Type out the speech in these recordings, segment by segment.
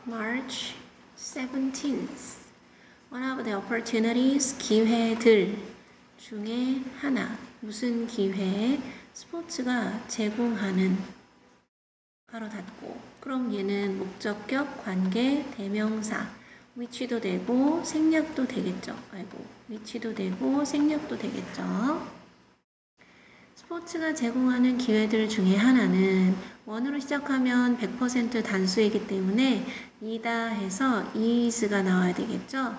March 17th. One of the opportunities, 기회들 중에 하나. 무슨 기회? 스포츠가 제공하는. 가로 닫고. 그럼 얘는 목적격, 관계, 대명사. which도 되고 생략도 되겠죠. which도 되고 생략도 되겠죠. 스포츠가 제공하는 기회들 중에 하나는 원으로 시작하면 100% 단수이기 때문에 이다 해서 is가 나와야 되겠죠.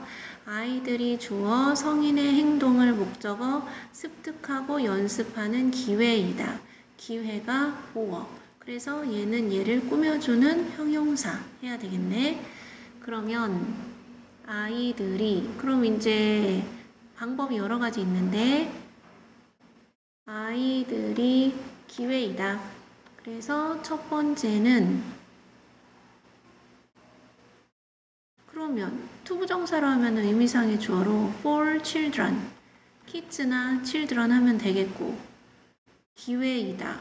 아이들이 주어 성인의 행동을 목적어 습득하고 연습하는 기회이다. 기회가 보어. 그래서 얘는 얘를 꾸며주는 형용사 해야 되겠네. 그러면 아이들이 그럼 이제 방법이 여러 가지 있는데 아이들이 기회이다. 그래서 첫 번째는 그러면 투부정사로 하면 의미상의 주어로 for children, kids나 children 하면 되겠고 기회이다.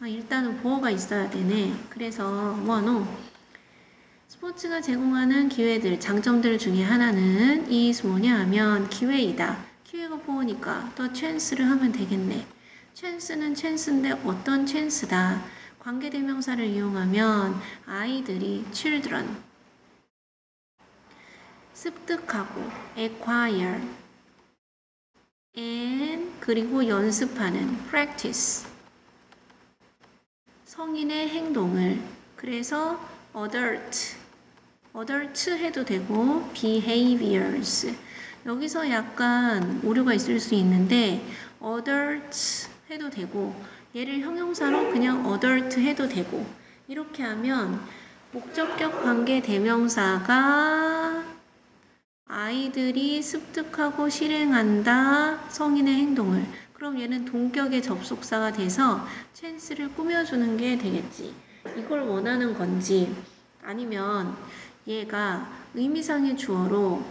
일단은 보어가 있어야 되네. 그래서 원호 스포츠가 제공하는 기회들, 장점들 중에 하나는 is 뭐냐 하면 기회이다. 기회가 보니까 더 chance를 하면 되겠네. chance는 chance인데 어떤 chance다. 관계대명사를 이용하면 아이들이 children 습득하고 acquire and 그리고 연습하는 practice 성인의 행동을 그래서 adult 해도 되고 behaviors 여기서 약간 오류가 있을 수 있는데 adult 해도 되고 얘를 형용사로 그냥 adult 해도 되고 이렇게 하면 목적격 관계 대명사가 아이들이 습득하고 실행한다 성인의 행동을 그럼 얘는 동격의 접속사가 돼서 chance를 꾸며주는 게 되겠지. 이걸 원하는 건지 아니면 얘가 의미상의 주어로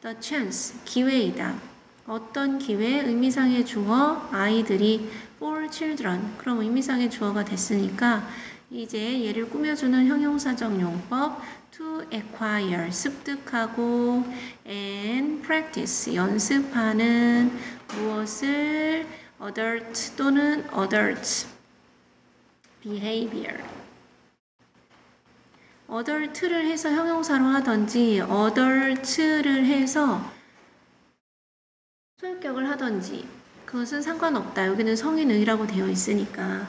the chance, 기회이다. 어떤 기회? 의미상의 주어, 아이들이 for children. 그럼 의미상의 주어가 됐으니까 이제 얘를 꾸며주는 형용사적 용법 to acquire, 습득하고 and practice, 연습하는 무엇을 adult 또는 adult behavior adult를 해서 형용사로 하든지 adult를 해서 소유격을 하든지 그것은 상관없다. 여기는 성인의라고 되어 있으니까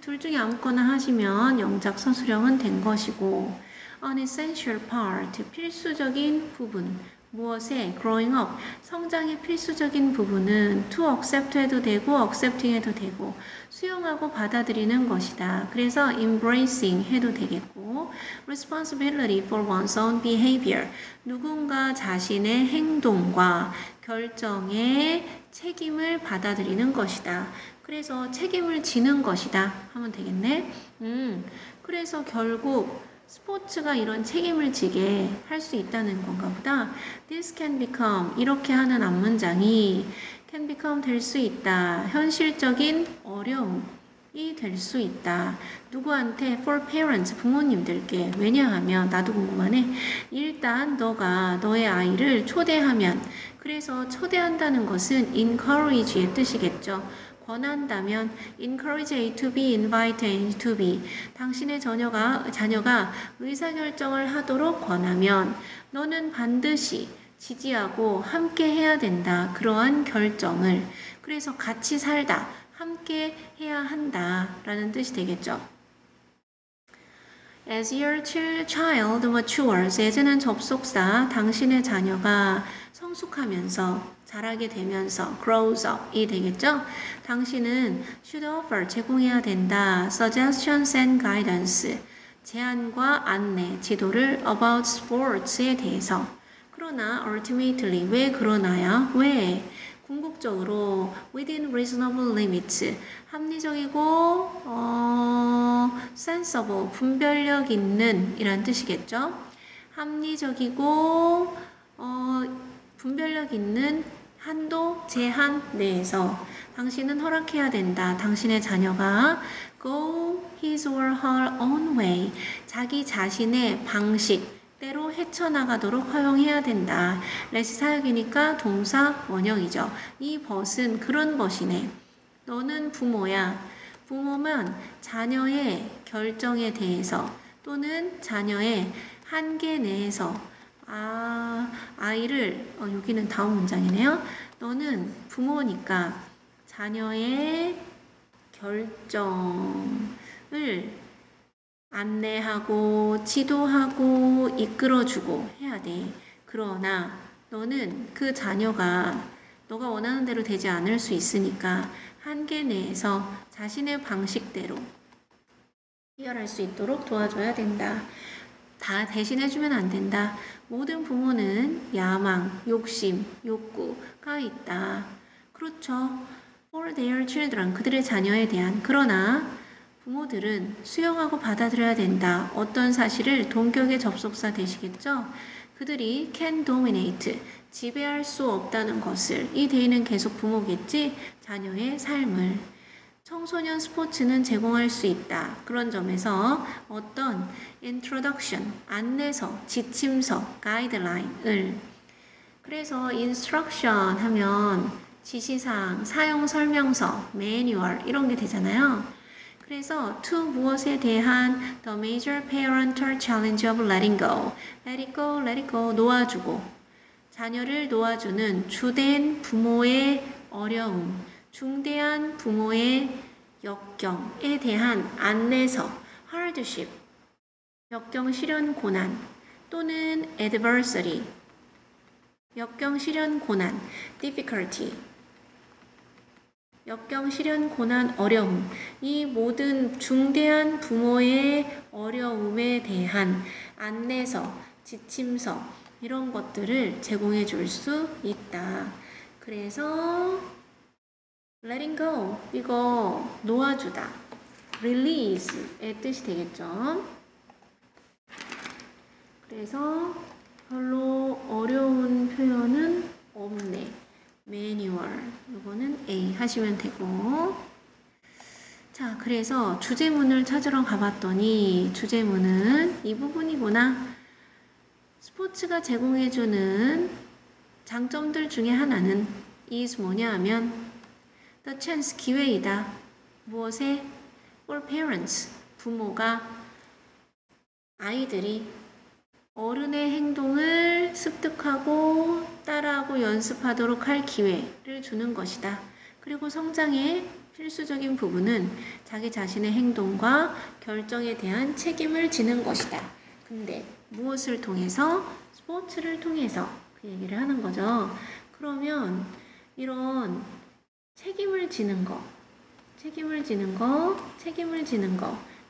둘 중에 아무거나 하시면 영작 서술형은 된 것이고 an essential part, 필수적인 부분 무엇에? growing up, 성장의 필수적인 부분은 to accept 해도 되고 accepting 해도 되고 수용하고 받아들이는 것이다. 그래서 embracing 해도 되겠고 responsibility for one's own behavior, 누군가 자신의 행동과 결정에 책임을 받아들이는 것이다. 그래서 책임을 지는 것이다 하면 되겠네. 그래서 결국 스포츠가 이런 책임을 지게 할 수 있다는 건가 보다. This can become 이렇게 하는 앞문장이 can become 될 수 있다. 현실적인 어려움이 될 수 있다. 누구한테? For parents 부모님들께. 왜냐하면 나도 궁금하네. 일단 너가 너의 아이를 초대하면 그래서 초대한다는 것은 encourage의 뜻이겠죠. 권한다면 encourage A to B, invite A to B. 당신의 자녀가 의사결정을 하도록 권하면 너는 반드시 지지하고 함께 해야 된다. 그러한 결정을. 그래서 같이 살다, 함께 해야 한다 라는 뜻이 되겠죠. As your child matures, as는 접속사, 당신의 자녀가 성숙하면서 자라게 되면서 grows up이 되겠죠. 당신은 should offer, 제공해야 된다. suggestions and guidance, 제안과 안내, 지도를 about sports에 대해서. 그러나 ultimately, 왜 그러나요? 왜? 궁극적으로 within reasonable limits, 합리적이고 sensible, 분별력 있는 이란 뜻이겠죠. 합리적이고 분별력 있는 한도, 제한 내에서 당신은 허락해야 된다. 당신의 자녀가 go his or her own way. 자기 자신의 방식대로 헤쳐나가도록 허용해야 된다. let이 사역이니까 동사 원형이죠. 이 벗은 그런 벗이네. 너는 부모야. 부모면 자녀의 결정에 대해서 또는 자녀의 한계 내에서 아이를 여기는 다음 문장이네요. 너는 부모니까 자녀의 결정을 안내하고 지도하고 이끌어주고 해야 돼. 그러나 너는 그 자녀가 너가 원하는 대로 되지 않을 수 있으니까 한계 내에서 자신의 방식대로 해결할 수 있도록 도와줘야 된다. 다 대신해주면 안 된다. 모든 부모는 야망, 욕심, 욕구가 있다. 그렇죠. For their children, 그들의 자녀에 대한. 그러나 부모들은 수용하고 받아들여야 된다. 어떤 사실을 동격의 접속사 되시겠죠? 그들이 can dominate, 지배할 수 없다는 것을. 이 대의는 계속 부모겠지? 자녀의 삶을. 청소년 스포츠는 제공할 수 있다. 그런 점에서 어떤 introduction, 안내서, 지침서, guideline을. 그래서 instruction 하면 지시사항, 사용 설명서, manual 이런 게 되잖아요. 그래서 to 무엇에 대한 the major parental challenge of letting go. let it go, let it go. 놓아주고. 자녀를 놓아주는 주된 부모의 어려움, 중대한 부모의 역경에 대한 안내서, hardship, 역경 시련 고난 또는 adversity, 역경 시련 고난, difficulty, 역경 시련 고난 어려움. 이 모든 중대한 부모의 어려움에 대한 안내서, 지침서 이런 것들을 제공해 줄 수 있다. 그래서 letting go, 이거 놓아주다. release의 뜻이 되겠죠. 그래서 별로 어려운 표현은 없네. manual, 이거는 A 하시면 되고. 자, 그래서 주제문을 찾으러 가봤더니 주제문은 이 부분이구나. 스포츠가 제공해주는 장점들 중에 하나는 is 뭐냐 하면 the chance, 기회이다. 무엇에? for parents, 부모가 아이들이 어른의 행동을 습득하고 따라하고 연습하도록 할 기회를 주는 것이다. 그리고 성장의 필수적인 부분은 자기 자신의 행동과 결정에 대한 책임을 지는 것이다. 근데 무엇을 통해서? 스포츠를 통해서 그 얘기를 하는 거죠. 그러면 이런 책임을 지는 거,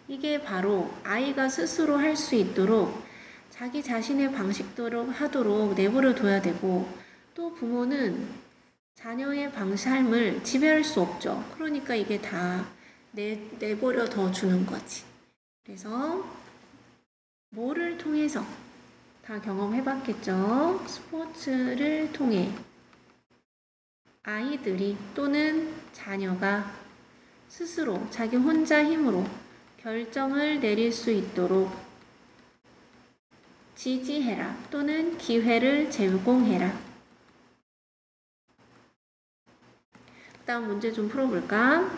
이게 바로 아이가 스스로 할 수 있도록 자기 자신의 방식대로 하도록 내버려 둬야 되고, 또 부모는 자녀의 삶을 지배할 수 없죠. 그러니까 이게 다 내버려 둬 주는 거지. 그래서 뭐를 통해서? 다 경험해봤겠죠. 스포츠를 통해 아이들이 또는 자녀가 스스로 자기 혼자 힘으로 결정을 내릴 수 있도록 지지해라 또는 기회를 제공해라. 그 다음 문제 좀 풀어볼까?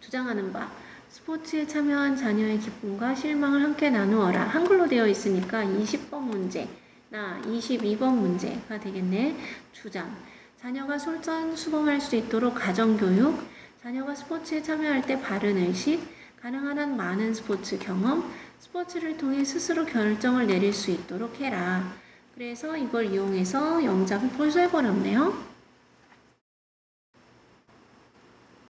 주장하는 바, 스포츠에 참여한 자녀의 기쁨과 실망을 함께 나누어라. 한글로 되어 있으니까 20번 문제나 22번 문제가 되겠네. 주장, 자녀가 솔선수범할 수 있도록 가정교육, 자녀가 스포츠에 참여할 때 바른 의식, 가능한 한 많은 스포츠 경험, 스포츠를 통해 스스로 결정을 내릴 수 있도록 해라. 그래서 이걸 이용해서 영작을 벌써 해버렸네요.